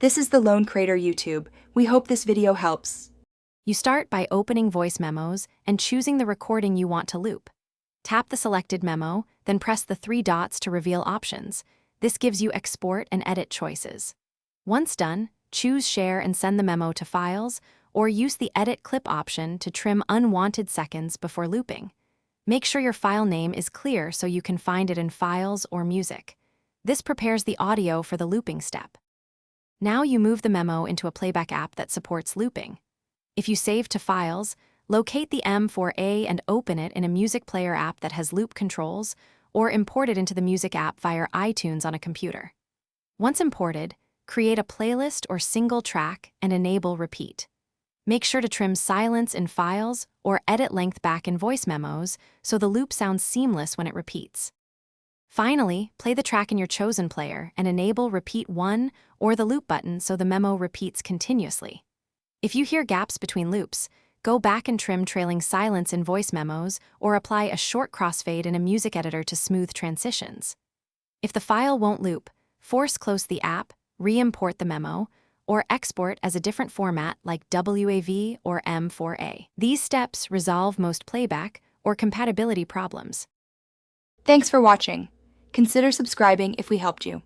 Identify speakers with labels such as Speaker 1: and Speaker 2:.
Speaker 1: This is the Lone Creator YouTube. We hope this video helps.
Speaker 2: You start by opening Voice Memos and choosing the recording you want to loop. Tap the selected memo, then press the three dots to reveal options. This gives you export and edit choices. Once done, choose Share and send the memo to Files, or use the Edit Clip option to trim unwanted seconds before looping. Make sure your file name is clear so you can find it in Files or Music. This prepares the audio for the looping step. Now you move the memo into a playback app that supports looping. If you save to Files, locate the M4A and open it in a music player app that has loop controls, or import it into the music app via iTunes on a computer. Once imported, create a playlist or single track and enable repeat. Make sure to trim silence in Files or edit length back in Voice Memos so the loop sounds seamless when it repeats. Finally, play the track in your chosen player and enable Repeat 1 or the loop button so the memo repeats continuously. If you hear gaps between loops, go back and trim trailing silence in Voice Memos or apply a short crossfade in a music editor to smooth transitions. If the file won't loop, force close the app, re-import the memo, or export as a different format like WAV or M4A. These steps resolve most playback or compatibility problems.
Speaker 1: Thanks for watching. Consider subscribing if we helped you.